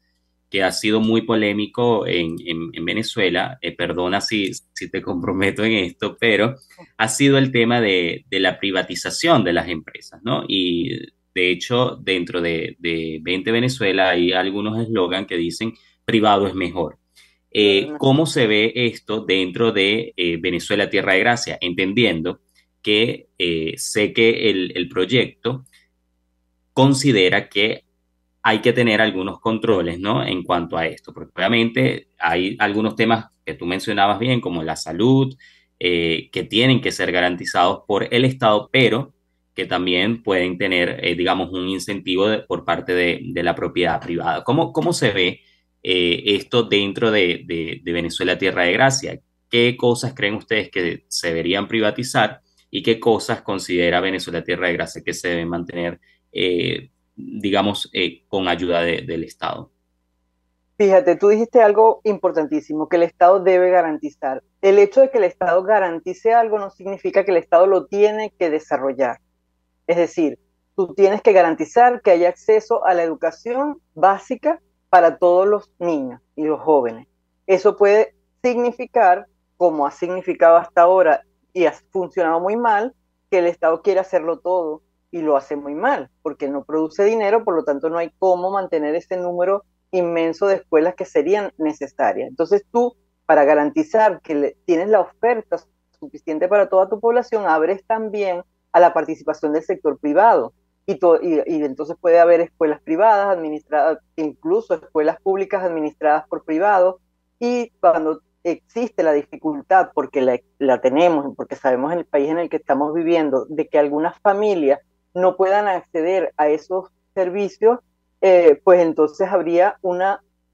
que ha sido muy polémico en Venezuela, perdona si te comprometo en esto, pero ha sido el tema de la privatización de las empresas, ¿no? Y de hecho, dentro de 20 Venezuela hay algunos eslogans que dicen privado es mejor. ¿Cómo se ve esto dentro de Venezuela Tierra de Gracia? Entendiendo que sé que el proyecto considera que hay que tener algunos controles, ¿no? En cuanto a esto, porque obviamente hay algunos temas que tú mencionabas bien, como la salud, que tienen que ser garantizados por el Estado, pero que también pueden tener, digamos, un incentivo por parte de la propiedad privada. ¿Cómo se ve esto dentro de Venezuela Tierra de Gracia? ¿Qué cosas creen ustedes que se deberían privatizar y qué cosas considera Venezuela Tierra de Gracia que se deben mantener, digamos, con ayuda del Estado? Fíjate, tú dijiste algo importantísimo, que el Estado debe garantizar. El hecho de que el Estado garantice algo no significa que el Estado lo tiene que desarrollar. Es decir, tú tienes que garantizar que haya acceso a la educación básica para todos los niños y los jóvenes. Eso puede significar, como ha significado hasta ahora y ha funcionado muy mal, que el Estado quiere hacerlo todo y lo hace muy mal, porque no produce dinero, por lo tanto no hay cómo mantener ese número inmenso de escuelas que serían necesarias. Entonces tú, para garantizar que tienes la oferta suficiente para toda tu población, abres también a la participación del sector privado. Y entonces puede haber escuelas privadas administradas, incluso escuelas públicas administradas por privados, y cuando existe la dificultad, porque la tenemos, porque sabemos en el país en el que estamos viviendo, de que algunas familias no puedan acceder a esos servicios, pues entonces habría un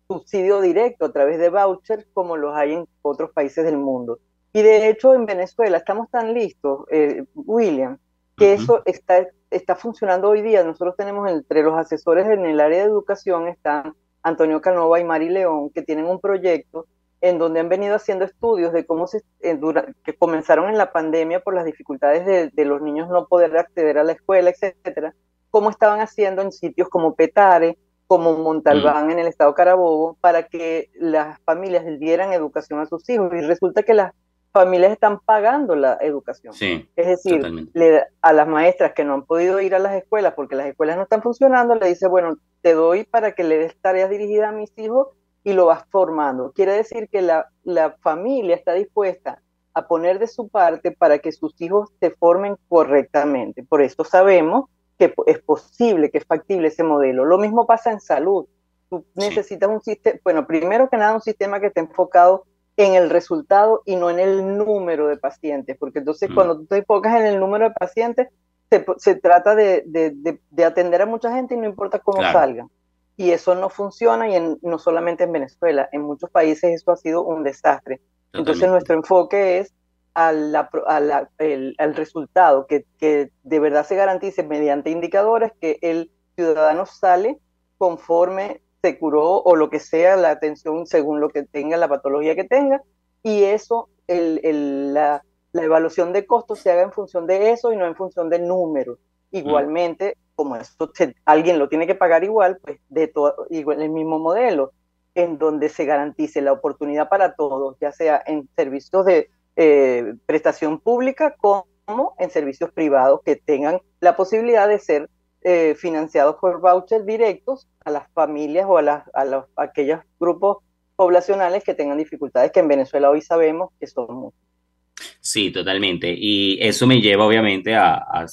subsidio directo a través de vouchers como los hay en otros países del mundo. Y de hecho en Venezuela estamos tan listos, William, que eso está funcionando hoy día. Nosotros tenemos entre los asesores en el área de educación están Antonio Canova y Mari León, que tienen un proyecto en donde han venido haciendo estudios de cómo que comenzaron en la pandemia por las dificultades de los niños no poder acceder a la escuela, etcétera, cómo estaban haciendo en sitios como Petare, como Montalbán en el estado Carabobo, para que las familias les dieran educación a sus hijos. Y resulta que las familias están pagando la educación. Sí, es decir, totalmente. A las maestras que no han podido ir a las escuelas porque las escuelas no están funcionando, le dice, bueno, te doy para que le des tareas dirigidas a mis hijos y lo vas formando. Quiere decir que la familia está dispuesta a poner de su parte para que sus hijos se formen correctamente. Por esto sabemos que es posible, que es factible ese modelo. Lo mismo pasa en salud. Tú necesitas un sistema, bueno, primero que nada un sistema que esté enfocado en el resultado y no en el número de pacientes, porque entonces cuando tú te enfocas en el número de pacientes, se trata de atender a mucha gente y no importa cómo salgan. Y eso no funciona, y no solamente en Venezuela, en muchos países eso ha sido un desastre. Totalmente. Entonces nuestro enfoque es al resultado, que de verdad se garantice mediante indicadores que el ciudadano sale conforme se curó o lo que sea la atención según lo que tenga, la patología que tenga, y eso, la evaluación de costos se haga en función de eso y no en función de números. Igualmente, como esto alguien lo tiene que pagar igual, pues igual el mismo modelo, en donde se garantice la oportunidad para todos, ya sea en servicios de prestación pública como en servicios privados que tengan la posibilidad de ser financiados por vouchers directos a las familias o a aquellos grupos poblacionales que tengan dificultades, que en Venezuela hoy sabemos que son muchos. Sí, totalmente. Y eso me lleva obviamente a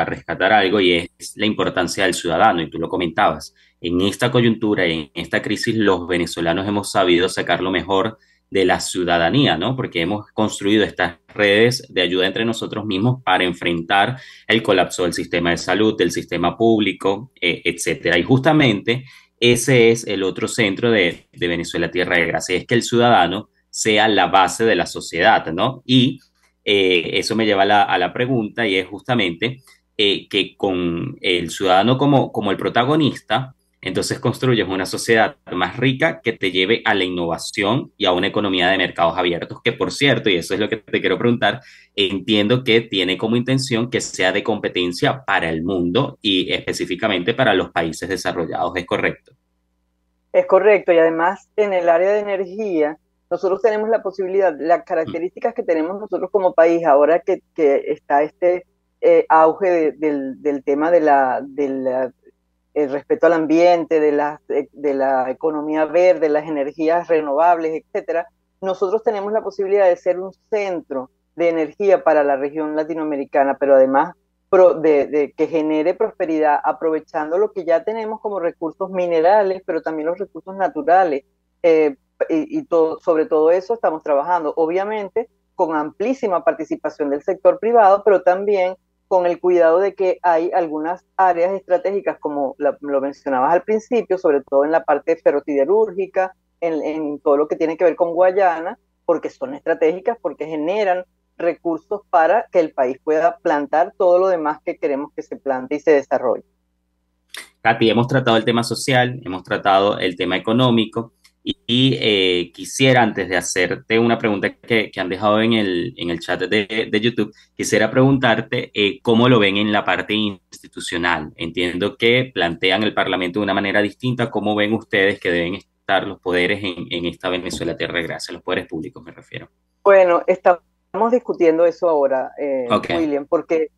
rescatar algo, y es la importancia del ciudadano, y tú lo comentabas. En esta coyuntura y en esta crisis, los venezolanos hemos sabido sacar lo mejor de la ciudadanía, ¿no? Porque hemos construido estas redes de ayuda entre nosotros mismos para enfrentar el colapso del sistema de salud, del sistema público, etcétera. Y justamente ese es el otro centro de Venezuela Tierra de Gracia, es que el ciudadano sea la base de la sociedad, ¿no? Y eso me lleva a la pregunta, y es justamente que con el ciudadano como el protagonista, entonces construyes una sociedad más rica que te lleve a la innovación y a una economía de mercados abiertos, que por cierto, y eso es lo que te quiero preguntar, entiendo que tiene como intención que sea de competencia para el mundo y específicamente para los países desarrollados, ¿es correcto? Es correcto, y además en el área de energía, nosotros tenemos la posibilidad, las características que tenemos nosotros como país, ahora que está este auge del tema el respeto al ambiente, de la economía verde, las energías renovables, etcétera, nosotros tenemos la posibilidad de ser un centro de energía para la región latinoamericana, pero además de que genere prosperidad, aprovechando lo que ya tenemos como recursos minerales, pero también los recursos naturales. Sobre todo eso estamos trabajando, obviamente con amplísima participación del sector privado, pero también con el cuidado de que hay algunas áreas estratégicas, como lo mencionabas al principio, sobre todo en la parte ferrotiderúrgica, en todo lo que tiene que ver con Guayana, porque son estratégicas, porque generan recursos para que el país pueda plantar todo lo demás que queremos que se plante y se desarrolle. Katy, hemos tratado el tema social, hemos tratado el tema económico, y quisiera, antes de hacerte una pregunta que han dejado en el chat de YouTube, quisiera preguntarte cómo lo ven en la parte institucional. Entiendo que plantean el Parlamento de una manera distinta. ¿Cómo ven ustedes que deben estar los poderes en esta Venezuela Tierra de Gracia, los poderes públicos me refiero? Bueno, estamos discutiendo eso ahora, William, porque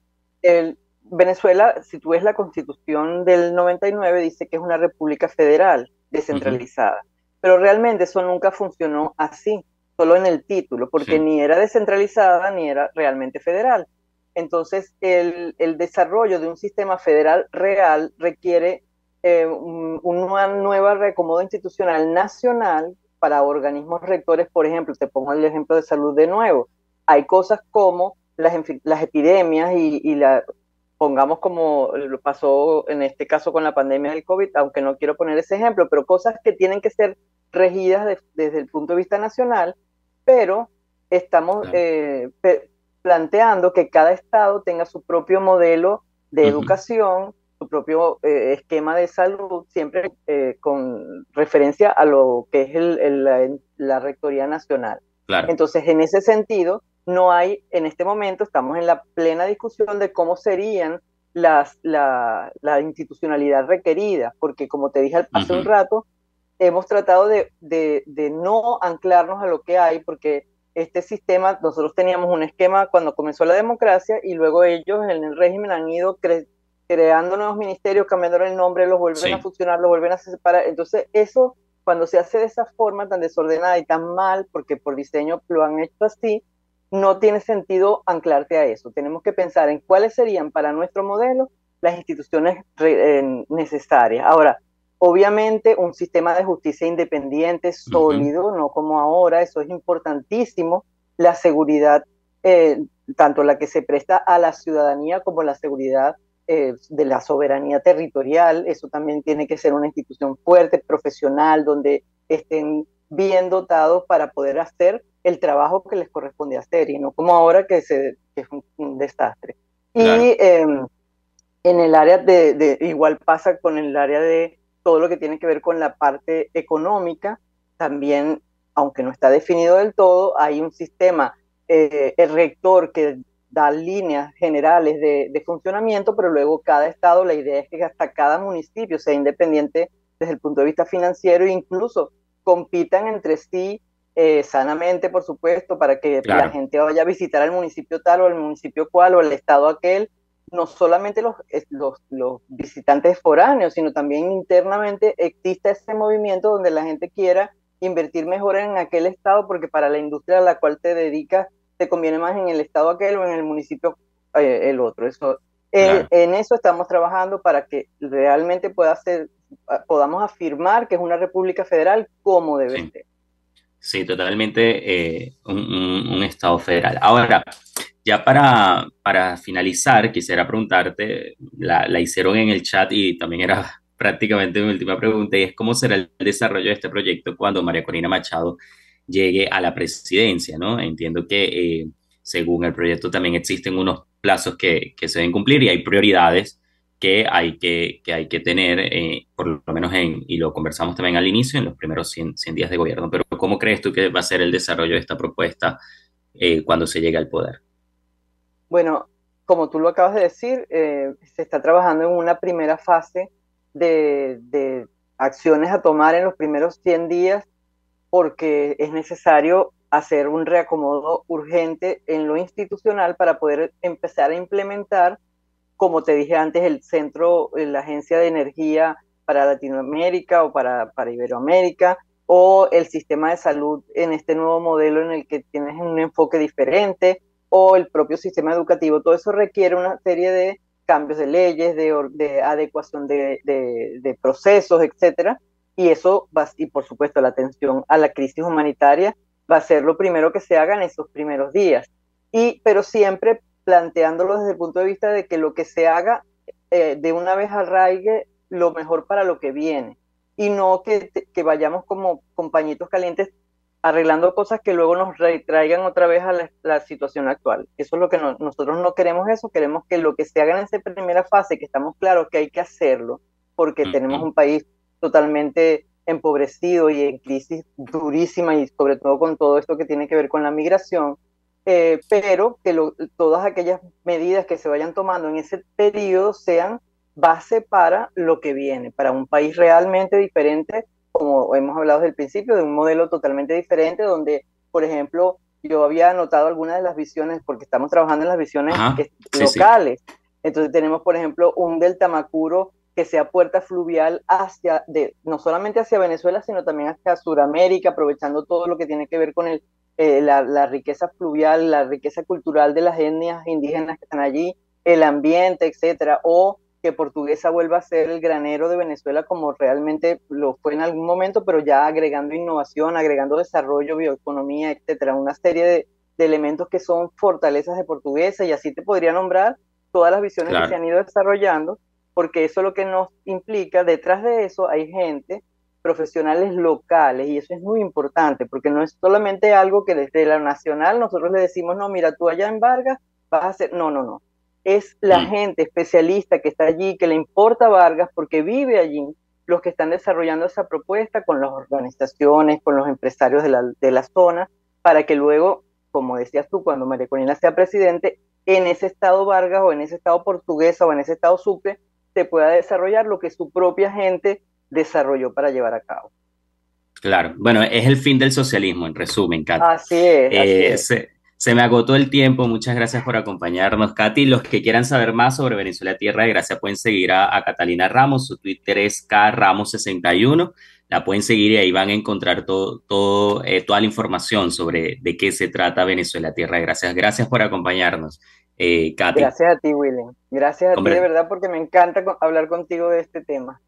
Venezuela, si tú ves la Constitución del 99, dice que es una república federal descentralizada. Pero realmente eso nunca funcionó así, solo en el título, porque ni era descentralizada ni era realmente federal. Entonces, el desarrollo de un sistema federal real requiere una nueva reacomodo institucional nacional para organismos rectores. Por ejemplo, te pongo el ejemplo de salud de nuevo. Hay cosas como las epidemias pongamos como lo pasó en este caso con la pandemia del COVID, aunque no quiero poner ese ejemplo, pero cosas que tienen que ser regidas desde el punto de vista nacional, pero estamos planteando que cada estado tenga su propio modelo de educación, su propio esquema de salud, siempre con referencia a lo que es la Rectoría Nacional. Claro. Entonces, en ese sentido, no hay, en este momento, estamos en la plena discusión de cómo serían la institucionalidad requerida, porque como te dije hace un rato, hemos tratado de no anclarnos a lo que hay, porque este sistema, nosotros teníamos un esquema cuando comenzó la democracia y luego ellos en el régimen han ido creando nuevos ministerios, cambiando el nombre, los vuelven a fusionar, los vuelven a separar. Entonces eso, cuando se hace de esa forma tan desordenada y tan mal, porque por diseño lo han hecho así, no tiene sentido anclarte a eso. Tenemos que pensar en cuáles serían para nuestro modelo las instituciones necesarias. Ahora, obviamente un sistema de justicia independiente, sólido, no como ahora, eso es importantísimo. La seguridad, tanto la que se presta a la ciudadanía como la seguridad de la soberanía territorial, eso también tiene que ser una institución fuerte, profesional, donde estén bien dotados para poder hacer el trabajo que les corresponde hacer, y no como ahora que es un desastre. Claro. Y en el área igual pasa con el área de todo lo que tiene que ver con la parte económica, también, aunque no está definido del todo, hay un sistema, el rector que da líneas generales de funcionamiento, pero luego cada estado, la idea es que hasta cada municipio sea independiente desde el punto de vista financiero e incluso compitan entre sí sanamente, por supuesto, para que la gente vaya a visitar al municipio tal o al municipio cual o al estado aquel, no solamente los visitantes foráneos, sino también internamente existe ese movimiento donde la gente quiera invertir mejor en aquel estado, porque para la industria a la cual te dedicas te conviene más en el estado aquel o en el municipio el otro. Eso, en eso estamos trabajando para que realmente podamos afirmar que es una república federal como debe ser. Sí, totalmente un Estado federal. Ahora, ya para finalizar, quisiera preguntarte, la hicieron en el chat y también era prácticamente mi última pregunta, y es cómo será el desarrollo de este proyecto cuando María Corina Machado llegue a la presidencia, ¿no? Entiendo que según el proyecto también existen unos plazos que se deben cumplir y hay prioridades que hay que tener, por lo menos y lo conversamos también al inicio, en los primeros 100 días de gobierno. Pero ¿cómo crees tú que va a ser el desarrollo de esta propuesta cuando se llegue al poder? Bueno, como tú lo acabas de decir, se está trabajando en una primera fase de acciones a tomar en los primeros 100 días porque es necesario hacer un reacomodo urgente en lo institucional para poder empezar a implementar, como te dije antes, el centro, la Agencia de Energía para Latinoamérica o para Iberoamérica, o el sistema de salud en este nuevo modelo en el que tienes un enfoque diferente, o el propio sistema educativo. Todo eso requiere una serie de cambios de leyes, de adecuación de procesos, etcétera, y eso y por supuesto la atención a la crisis humanitaria va a ser lo primero que se haga en esos primeros días, pero siempre planteándolo desde el punto de vista de que lo que se haga de una vez arraigue lo mejor para lo que viene, y no que vayamos como con pañitos calientes arreglando cosas que luego nos traigan otra vez a la situación actual. Eso es lo que nosotros no queremos, eso queremos que lo que se haga en esa primera fase, que estamos claros que hay que hacerlo, porque tenemos un país totalmente empobrecido y en crisis durísima, y sobre todo con todo esto que tiene que ver con la migración, pero que todas aquellas medidas que se vayan tomando en ese periodo sean base para lo que viene, para un país realmente diferente, como hemos hablado desde el principio, de un modelo totalmente diferente, donde, por ejemplo, yo había anotado algunas de las visiones, porque estamos trabajando en las visiones locales. Sí. Entonces tenemos, por ejemplo, un del Tamacuro que sea puerta fluvial no solamente hacia Venezuela, sino también hacia Sudamérica, aprovechando todo lo que tiene que ver con la riqueza fluvial, la riqueza cultural de las etnias indígenas que están allí, el ambiente, etcétera, o que Portuguesa vuelva a ser el granero de Venezuela como realmente lo fue en algún momento, pero ya agregando innovación, agregando desarrollo, bioeconomía, etcétera, una serie de elementos que son fortalezas de Portuguesa, y así te podría nombrar todas las visiones que se han ido desarrollando, porque eso es lo que nos implica. Detrás de eso hay gente, profesionales locales, y eso es muy importante, porque no es solamente algo que desde la nacional nosotros le decimos, no, mira, tú allá en Vargas vas a hacer, no. es la gente especialista que está allí, que le importa a Vargas porque vive allí, los que están desarrollando esa propuesta con las organizaciones, con los empresarios de la zona, para que luego, como decías tú, cuando María Corina sea presidente, en ese estado Vargas o en ese estado Portuguesa o en ese estado Sucre, se pueda desarrollar lo que su propia gente desarrolló para llevar a cabo. Claro, bueno, es el fin del socialismo, en resumen, Katy. Así es. Se me agotó el tiempo, muchas gracias por acompañarnos, Katy. Los que quieran saber más sobre Venezuela Tierra de Gracia pueden seguir a Catalina Ramos, su Twitter es kramos61, la pueden seguir y ahí van a encontrar toda la información sobre de qué se trata Venezuela Tierra de Gracia. Gracias por acompañarnos, Katy. Gracias a ti, William. Gracias a ti de verdad porque me encanta hablar contigo de este tema.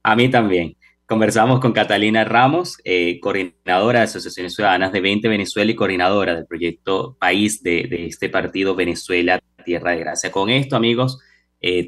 A mí también. Conversamos con Catalina Ramos, coordinadora de Asociaciones Ciudadanas de 20 Venezuela y coordinadora del proyecto País de este partido Venezuela Tierra de Gracia. Con esto, amigos,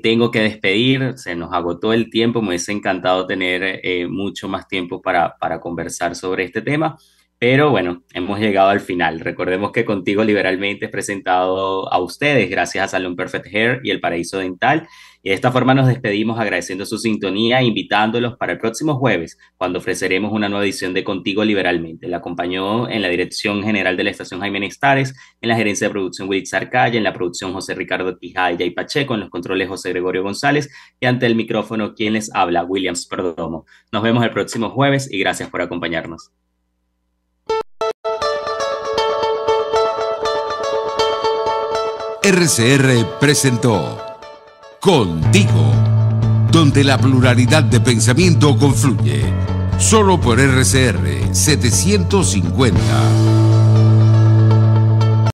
tengo que despedir, se nos agotó el tiempo, me hubiese encantado tener mucho más tiempo para conversar sobre este tema, pero bueno, hemos llegado al final. Recordemos que Contigo Liberalmente es presentado a ustedes gracias a Salón Perfect Hair y El Paraíso Dental. Y de esta forma nos despedimos agradeciendo su sintonía e invitándolos para el próximo jueves, cuando ofreceremos una nueva edición de Contigo Liberalmente. La acompañó en la dirección general de la estación Jaime Nestares, en la gerencia de producción Wilix Arcaya, en la producción José Ricardo Quijaya y Pacheco, en los controles José Gregorio González y ante el micrófono quien les habla, Williams Perdomo. Nos vemos el próximo jueves y gracias por acompañarnos. RCR presentó Contigo, donde la pluralidad de pensamiento confluye. Solo por RCR 750.